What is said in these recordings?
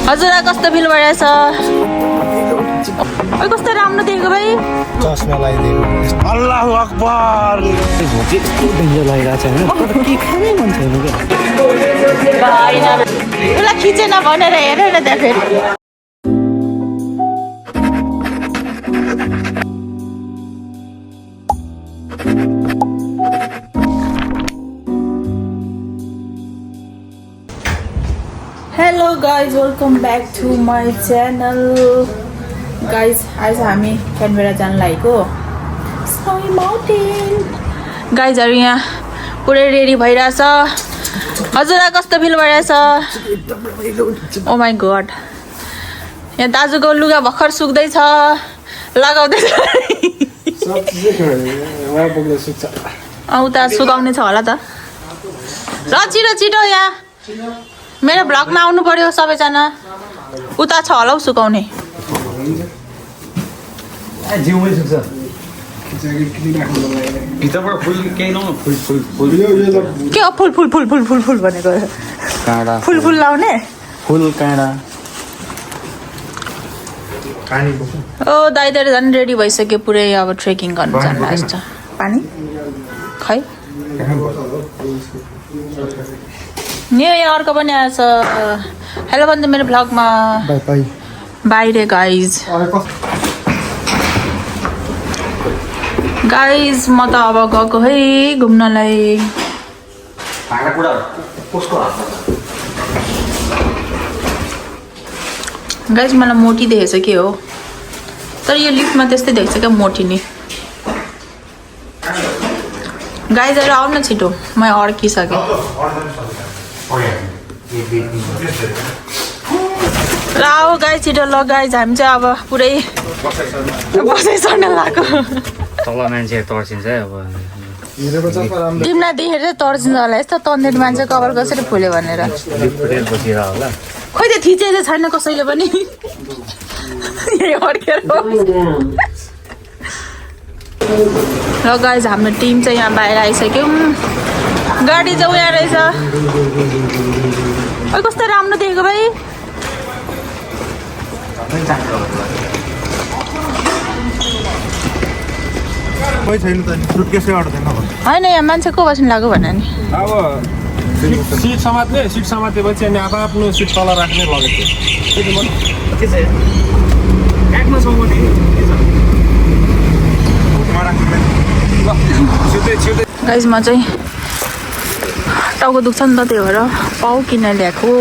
हजुरलाई कस्तो फिल भइरहेछ? ओइ कस्तो राम्रो देखेको भाइ। चस्मा लगाइदिएको। अल्लाहु अकबर। भोके यस्तो डेन्जर लागिरहेको छ हैन? के खानै मन छैन के? भाइ न उसलाई खिचेन भनेर हेरेर त्यहाँ फेरि। Hello guys, welcome back to my channel. Guys आज हामी क्यानबेरा जान लागेको स्नोई माउन्टेन। गाइजहरू यहाँ पुरै रेडी भइरहेछ। हजुरलाई कस्तो फिल भइरहेछ? ओ माई गड, यहाँ दाजुको लुगा भर्खर सुक्दैछ, लगाउँदैछ। उता सुकाउने छ होला त। र छिटो छिटो यहाँ मेरो भ्लगमा आउनु पर्यो सबैजना। उता छ होला हौ सुकाउने। के हो फुल फुल फुल फुल फुल फुल भनेको? फुल फुल लाउने फुल काँडा। ओ दाइ दाइ झन् रेडी भइसक्यो पुरै। अब ट्रेकिङ गर्नु जानु लागेको छ। पानी खै न्यू इयरको पनि आएछ। हेलो भन्दै मेरो भ्लगमा बाहिर। गाइज गाइज म त अब गएको है घुम्नलाई। गाइज मलाई मोटी देखेछ के हो, तर यो लिफ्टमा त्यस्तै देखेछ क्या मोटी नि। गाइजहरू आउन छिटो, म अड्किसकेँ। ल आऊ गाई छिटो। ल गाइज हामी चाहिँ अब पुरै बसाइ सर्न लाग्यो। तल मान्छे तर्सिन्छ है अब। तिमीलाई देखेर चाहिँ तर्सिन्छ होला यस्तो तन्देरी मान्छे कभर कसरी फुल्यो भनेर। खोइ त थिचेको छैन कसैले पनि। यही अड्केर र गाइज हाम्रो टिम चाहिँ यहाँ बाहिर आइसक्यौँ। गाडी चाहिँ उहाँ रहेछ। ओ कस्तो राम्रो देखेको भाइ। होइन यहाँ मान्छे को बस्नु लाग्यो भने नि अब सिट समातेपछि अनि आफ्नो सिट तल राख्ने लगेको थियो। गाइज म चाहिँ टाउको दुख्छ नि त, त्यही भएर पाउ किन ल्याएको।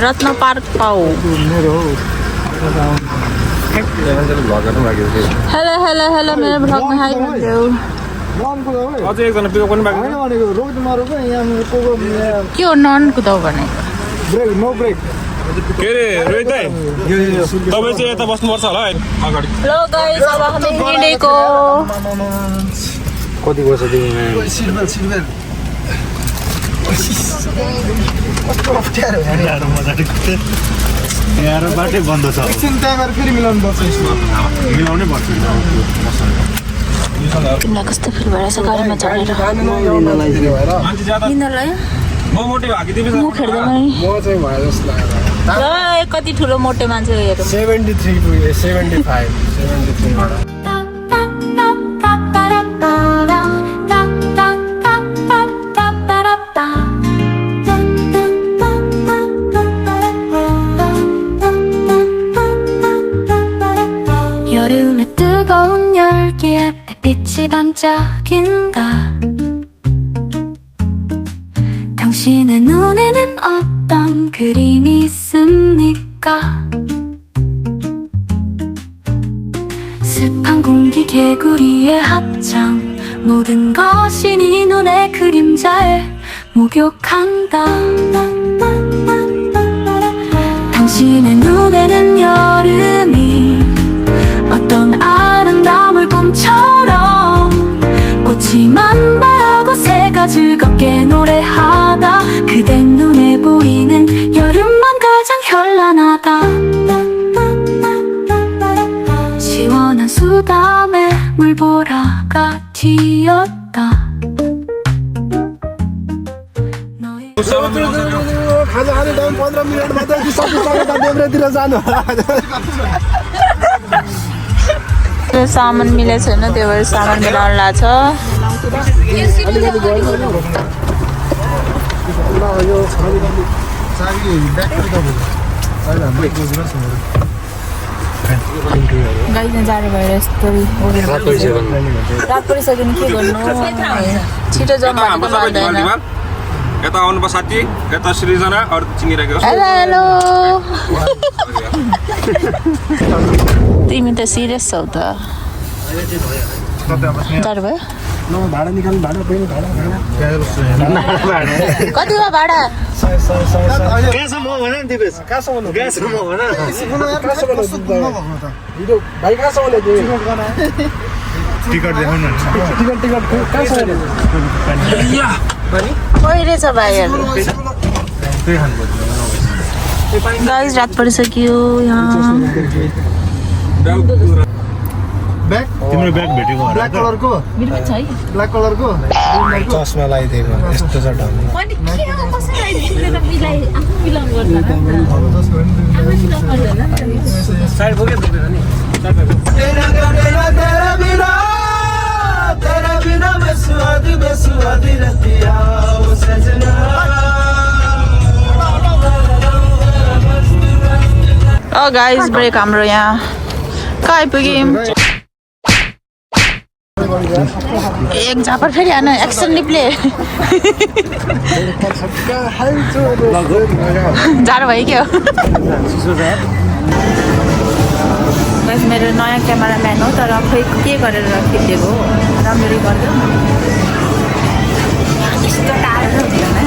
रत्न पार्क पाउ। हेलो हेलो हेलो मेरो भ्लगमा हाई भन्देऊ। अझै एकजना पिक पनि बाँकी के हो नन कुदाउ भनेको? के अरे रोहित दाइ, तपाईँ चाहिँ यता बस्नुपर्छ होला है अगाडि। हेलो गाइस, अब हामी हिँडेको। कति वर्ष तिमी? यहाँ बाटै बन्द छ। मिलाउनै पर्छ। तिमीलाई कस्तो फिल भइरहेछ गाडीमा चढेर? मुख हेर्दै कति ठुलो मोटे मान्छे हेरौँ। 73 75 여름의 뜨거운 열기에 빛이 반짝인다. 당신의 눈에는 어떤 그림이 있습니까? 습한 공기 개구리의 합창, 모든 것이 네 눈의 그림자에 목욕한다. 당신의 눈에는 여름이 어떤 아름다운 꿈처럼 꽃이 만발하고 새가 즐겁게 노래하다. 그대 눈에 보이는 여름만 가장 현란하다. 시원한 수담에 물보라가 튀었다. खाजा खाने टाइम 15 मिनट मात्रै सबै देब्रेतिर जानु त्यो सामान मिलेको छैन त्यो भएर सामान मिलाउनु लाग्छ गाइज जाडो भएर यस्तो रात परिसक्यो नि के गर्नु छिटो जाउँ भनेको मान्दैन यता आउनु साथी यता सृजना अरू चिनिरहेको हेलो तिमी त सिरियस छौ त जाडो भयो भाडा निकाल्नु भाडा पहिलो भाडा कति भयो भाडा कहाँसम्म हो भन नि दिपेश कहाँसम्म हो भन भाइ कहाँसम्म ल्याइदियो टिकट देखाउनु टिकट कहाँसम्म कोही रहेछ भाइहरू गाइस रात परिसक्यो यहाँ ब्याग तिम्रो ब्याग भेटेको ब्ल्याक कलरको ब्ल्याक कलरको चस्मा लगाइदिएको यस्तो छ ढङ्ग गाइस ब्रेक हाम्रो यहाँ कहाँ आइपुग्यौँ एक झापर फेरि आएन एक्सन निप्ले जाडो भयो क्या गाइस मेरो नयाँ क्यामेराम्यान हो तर खै के गरेर खिचेको हो राम्ररी गर्दैन यस्तो टाढो हुँदैन है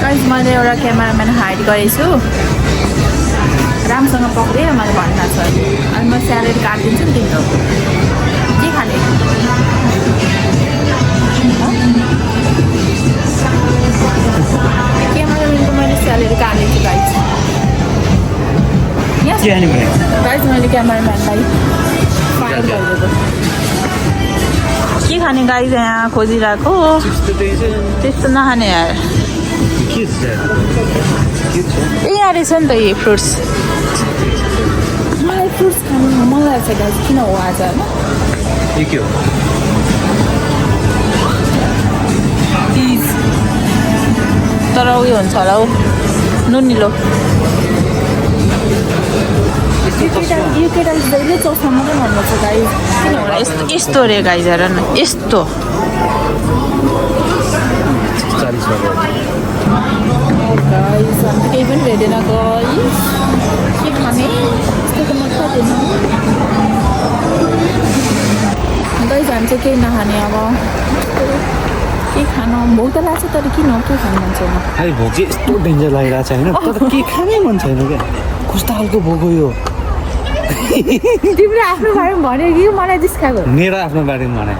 गाइस मैले एउटा क्यामेराम्यान हायर गरेको छु राम्रोसँग पक्रियो मैले भन्नु छ अनि म स्यालेरी काटिदिन्छु नि तिम्रो के खाने क्यामेराम्यानको मैले स्यालेरी काटिदिन्छु गाइस मैले क्यामेराम्यानलाई फायर गरिदिएको के खाने गाइस यहाँ खोजिरहेको त्यस्तो नखाने यार यहाँ रहेछ नि त यो फ्रुट्स मलाई फ्रुट्स खानु मन लागेको छ गाइस किन हो आज तर उयो हुन्छ होला हौ नुनिलो यो केटाले जहिले चस्मा मात्रै भन्नुपर्छ गाइस किन होला यस्तो रे गाइस हेर न यस्तो गाइस अन्त केही पनि भेटेन गाइस के खाने यस्तो त म खाँदैन गाइस हामी चाहिँ केही नखाने अब के खानु भोक त लाग्छ तर किन हो के खानु मन छैन खालि भोक चाहिँ यस्तो डेन्जर लागिरहेको छ होइन तर के खानै मन छैन क्या कस्तो खालको भोक हो यो तिम्रो आफ्नो बारेमा भन्यो कि मलाई जिस्काएको मेरो आफ्नो बारेमा भने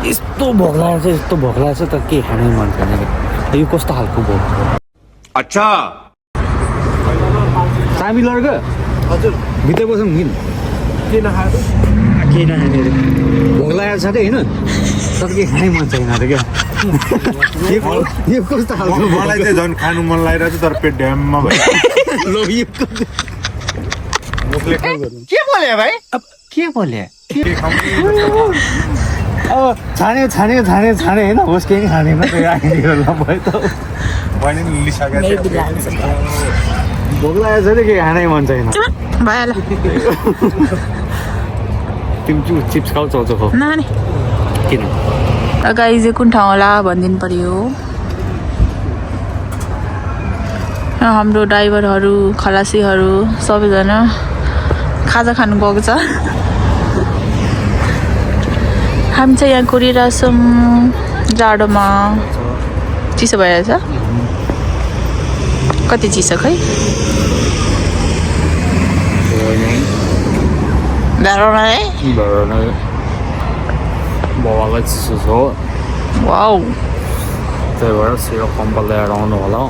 यस्तो भोक लागेको छ यस्तो भोक लागेको छ तर के खानै मन छैन क्या यो कस्तो खालको भोक अच्छा चाबी लड्क हजुर भित्र बसौँ किन के नखाएको के नखाने अरे भोक लागेको छ अरे होइन तर के खानै मन छैन अरे क्या यो कस्तो खालको मलाई चाहिँ झन् खानु मन लागिरहेको छ तर पेट ड्याममा भयो के बोले भाइ अब के बोले अब छाने होइन होस् केही नि खाने मात्रै आइदियो ल भयो त भने नि लिइसकेको भोक लागेको छ नि के खानै मन छैन भइहाल्यो तिमी चिप्स खाऊ चाउचाउ खाऊ नानी किन गाइस चाहिँ कुन ठाउँ होला भनिदिनु पर्यो हाम्रो ड्राइभरहरू खलासीहरू सबैजना खाजा खानु गएको छ हामी चाहिँ यहाँ कुरिरहेछौँ जाडोमा चिसो भइरहेछ कति चिसो खै जाडोमा है बाबालाई चिसो छ वाउ त्यही भएर सेवा कम्बल ल्याएर आउनु होला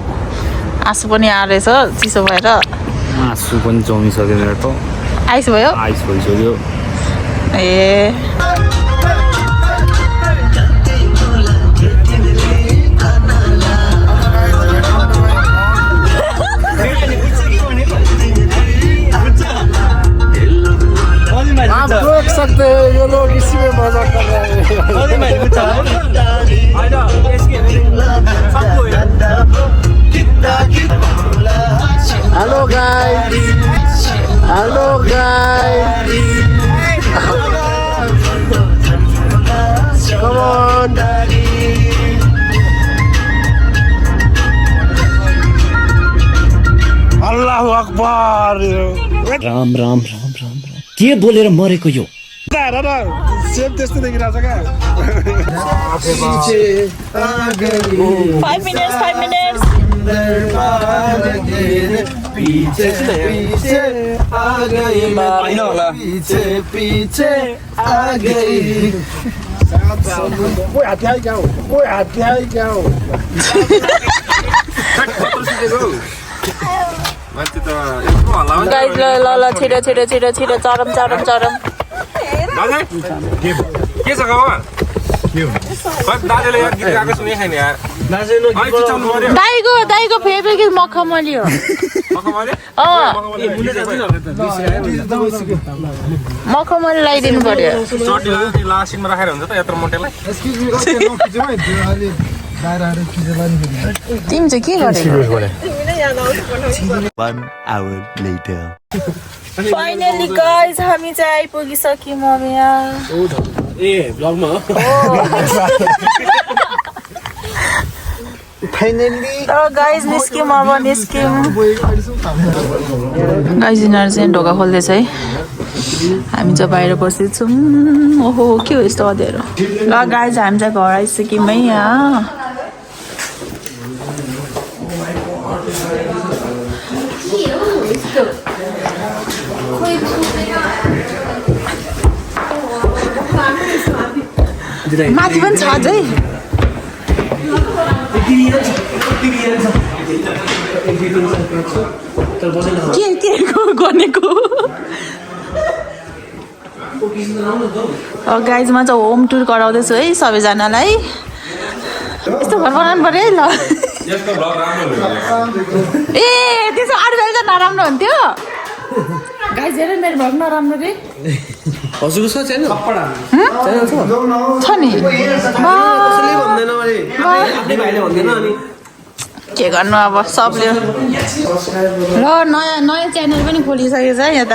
आँसु पनि आएछ चिसो भएर आँसु पनि जमिसक्यो मेरो त आइस भयो आइस भइसक्यो ए आप देख सकते हैं ये लोग इसी में मजा कर रहे हैं hello guys hello guys come on अल्लाहु अकबर राम राम राम राम राम के बोलेर मरेको यो सेम त्यस्तो देखिरहेको छ क्या 5 minutes. कोही हात्ती आइ क्या हो कोही हात्ती आइ क्या हो मान्छे त यस्तो हल्ला हुन्छ गाइस ल छिटो चरम के छ गाउँमा दाजुले गीत गाएको सुने छैन यार दाइको फेभरेट मखमली हो मखमली लगाइदिनु पर्यो लासिनमा राखेर हुन्छ त यत्रो मोटेलाई तिमी चाहिँ के गरेको फाइनली गाइस हामी चाहिँ आइपुगिसक्यौँ अब यहाँ ए ब्लगमा गाइस निस्क्यौँ अब गाइस यिनीहरू चाहिँ ढोका खोल्दैछ है हामी चाहिँ बाहिर बसेछौँ ओहो के हो यस्तो अँध्यारो ल गाइस हामी चाहिँ घर आइसक्यौँ है यहाँ माथि पनि छ अझै के गर्नेको गाइजमा चाहिँ होम टुर गराउँदैछु है सबैजनालाई यस्तो घर बनाउनु पर्यो है ल ए त्यसो अरू बेला चाहिँ नराम्रो हुन्थ्यो गाइज हेर मेरो भ्लग नराम्रो रे हजुरको छ छैन छ नि के गर्नु अब सबले ल नयाँ च्यानल पनि खोलिसकेको छ यहाँ त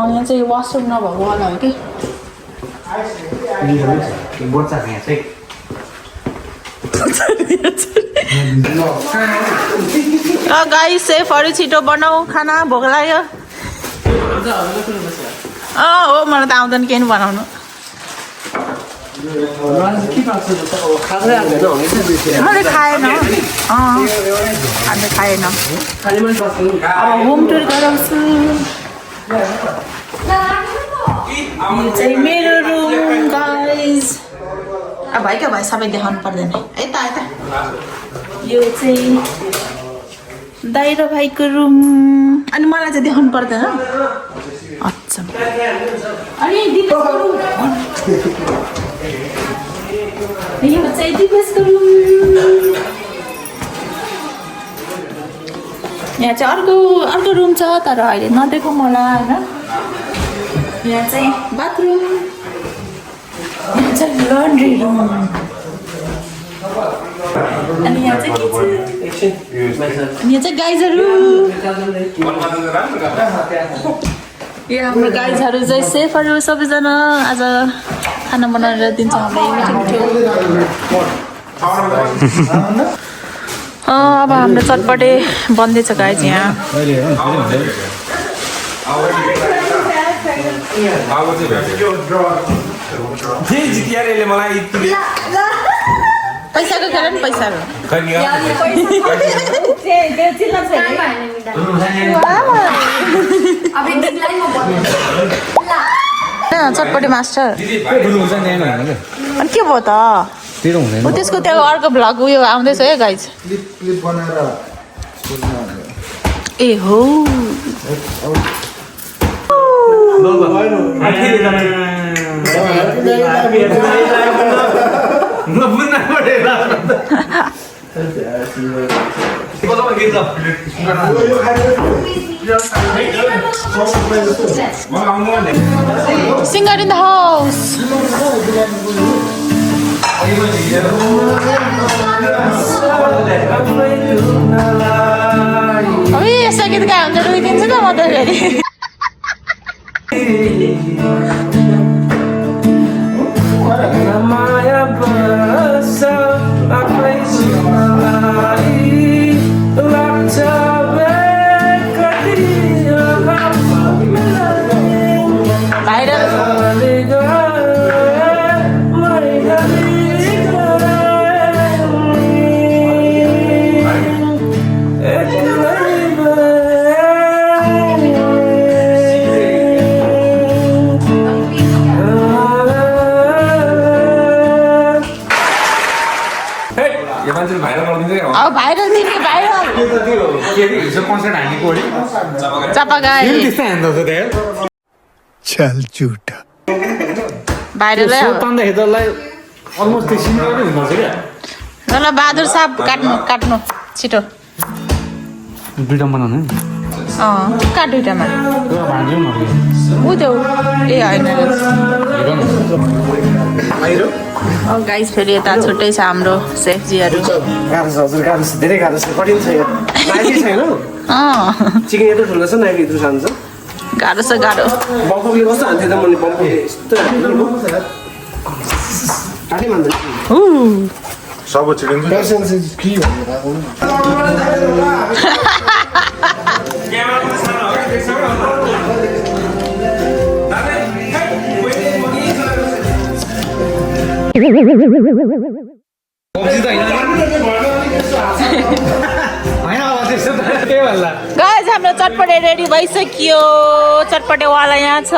यहाँ चाहिँ वासरुम नभएको वाला हो कि गाइस सेफहरू छिटो बनाऊ खाना भोक लाग्यो हो मलाई त आउँदैन केही बनाउनु मैले खाएन हामीले खाएन अब होम टुर गराउँछु यो चाहिँ मेरो रुम गाइस अब भाइ क्या भाइ सबै देखाउनु पर्दैन यता यो चाहिँ दाइ र भाइको रुम अनि मलाई चाहिँ देखाउनु पर्दैन अच्छा अनि दिपेशको रुम यो चाहिँ दिपेशको रुम यहाँ चाहिँ अर्को रुम छ तर अहिले नदेखाउँ मलाई होइन यहाँ चाहिँ बाथरुम यहाँ चाहिँ लन्ड्री रुम अनि यहाँ चाहिँ किचन यहाँ चाहिँ गाइजहरू यो हाम्रो गाइजहरू चाहिँ सेफहरू सबैजना आज खाना बनाएर दिन्छ हामीलाई अब हाम्रो चटपटे बन्दैछ गाइज यहाँ पैसाको खेल नि पैसाको चटपटे मास्टर अनि के भयो त तेरो हुँदैन त्यसको त्यो अर्को भ्लग उयो आउँदैछ है गाइज ए हो Singer in the house. अबे यस्तो गीत गायो भने त रुइदिन्छु त म त फेरि अब भाइरल तिमी भाइरल चापागाई चल झूठा भाइरल अलमोस्ट त्यो सिमिलरै हुँदो रहेछ क्या ल बहादुर साहब काट्नु छिटो दुईटा बनाउनु काट दुइटामा भाँड्यो न ऊ त्यो ए होइन गाइस फेरि यता छुट्टै छ हाम्रो सेफजीहरू गाह्रो छ हजुर गाह्रो छ धेरै गाह्रो छ कठिन छ यो नाइकी छैन चिकन यत्रो ठुलो छ नाइकी यत्रो सानो छ गाह्रो छ गाह्रो बम्पकले कस्तो हान्थ्यो त मैले बम्पकले यस्तो काटै मान्दैन सब चिकन गाइस हाम्रो चटपटे रेडी भइसक्यो चटपटेवाला यहाँ छ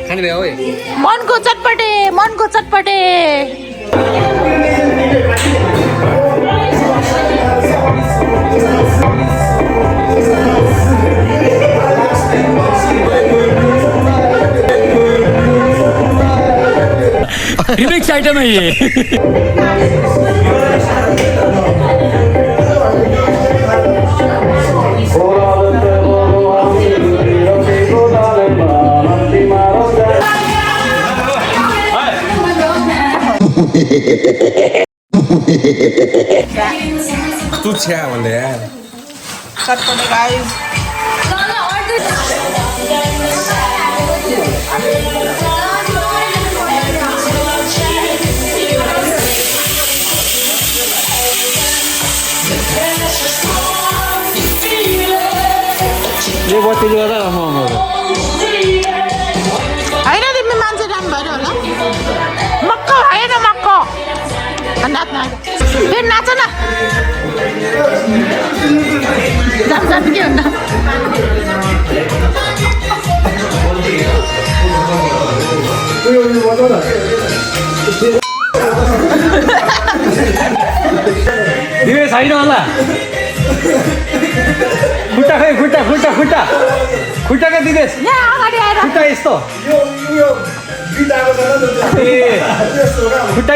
खाने भयो है मनको चटपटे रिमिक्स आइटम है ये तू छ्या भन्दै यार चटपटे गाइस यो बत्तीले गर्दा होइन तिमी मान्छे राम्रो भएर होला मक्क होइन मक्क नाच फेरि नाच न जान्छ के हुन्न दिवे छैन होला खुट्टाका दिवेश यहाँ अगाडि आएर खुट्टा यस्तो ए खुट्टा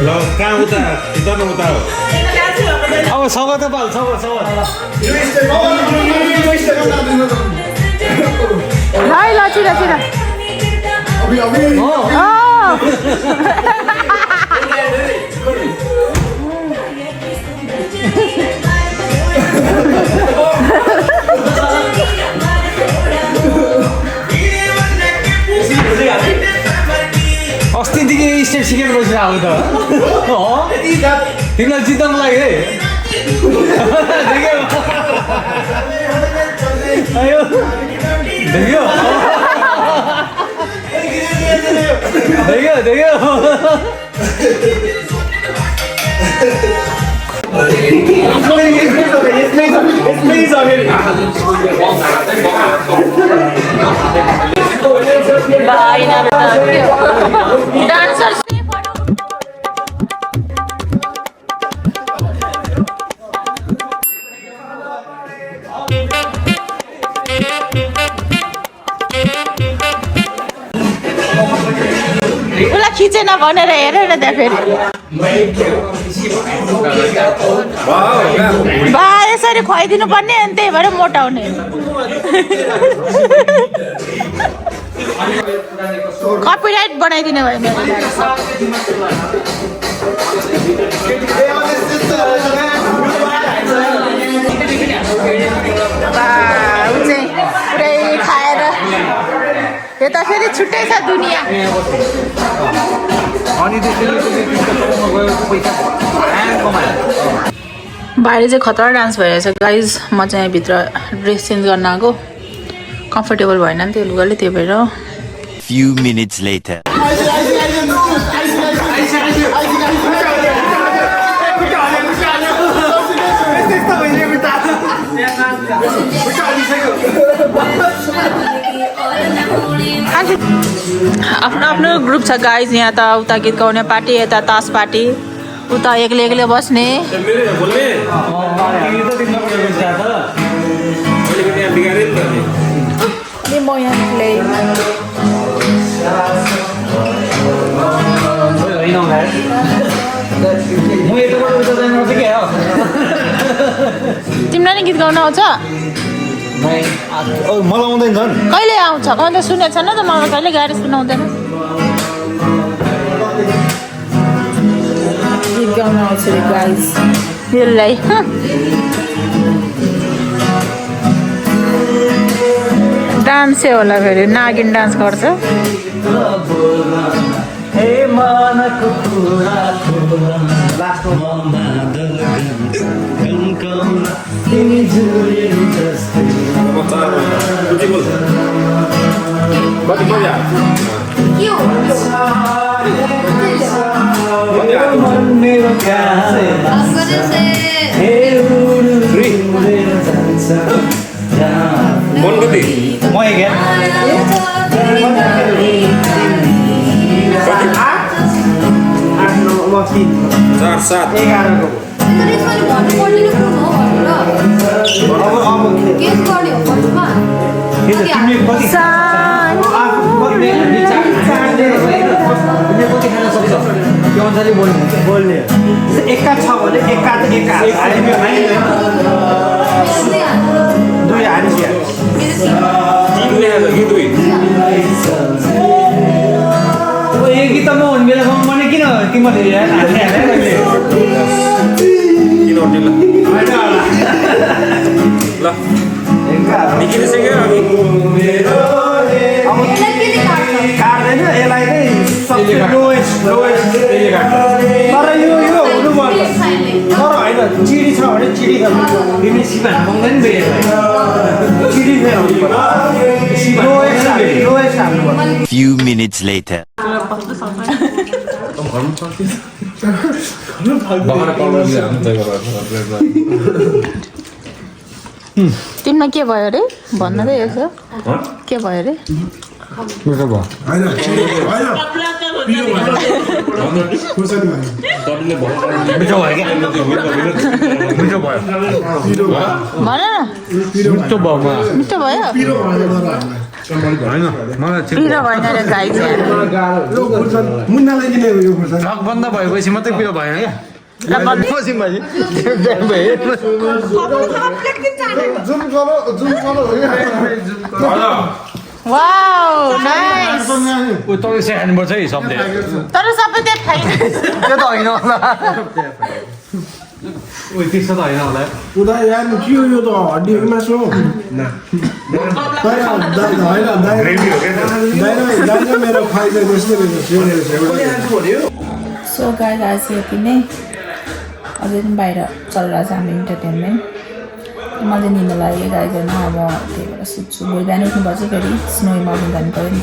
ल कहाँ उता हो अब सब त पाल सब है ल छिरा अस्तिदेखि स्टेप सिकेर बसेर आऊ त तिमीलाई जित्नको लागि है देखियो डान्सर उसलाई खिचेन भनेर हेरेर त्यहाँ फेरि बा यसरी खुवाइदिनु पर्ने अनि त्यही भएर मोटाउने कपिराइट बनाइदिने भयो मेरो ऊ चाहिँ पुरै खाएर यो त फेरि छुट्टै छ दुनियाँ बाहिर चाहिँ खतरा डान्स भइरहेछ गाइज म चाहिँ भित्र ड्रेस चेन्ज गर्न आएको कम्फर्टेबल भएन नि त्यो लुगाले त्यही भएर Few minutes later. आफ्नो आफ्नो ग्रुप छ गाइज यहाँ त उता गीत गाउने पार्टी यता तास पार्टी उता एक्लै एक्लै बस्ने म यहाँ तिमीलाई नि गीत गाउन आउँछ मलाई आउँदैन झन् कहिले आउँछ कहिले सुनेको छैन त मलाई कहिले गाडी सुनाउँदैन गीत गाउन आउँछ गाइस यसलाई डान्सै होला फेरि नागिन डान्स गर्छ बोल्ने एका छ भने एका त एका दुई हानिसिया यो गीत म हुने बेलामा मैले किन तिमीले काट्दैन यसलाई चाहिँ लोएस्ट तर यो हुनु पर्छ तर होइन चिडी छ भने चिडी तिमीले सिपा पाउँदैन बे चिडी फेर लोएस्ट हाल्नु पर्छ Few minutes later. तिमीलाई के भयो अरे भन्न त यसो के भयो अरे भन न मिठो भयो पिरो भएन रे गाई बन्द भएपछि मात्रै पिरो भएन क्या वाउ नाइस तपाईँ सेहाल्नुपर्छ है शब्द तर सबै त्यो फाइन त्यो त होइन होला त्यस्तो त होइन होला उता यहाँ के हो यो त हड्डीको मासु हो मेरो फाइदा सो गाइस आज यति नै अझै पनि बाहिर चलिरहेको छ हाम्रो इन्टरटेनमेन्ट मलाई निन्दा लाग्यो गाइस होइन अब त्यही भएर सुत्छु भोलि बिहान उठ्नुपर्छ फेरि स्नो माउन्टेन जानु पऱ्यो नि त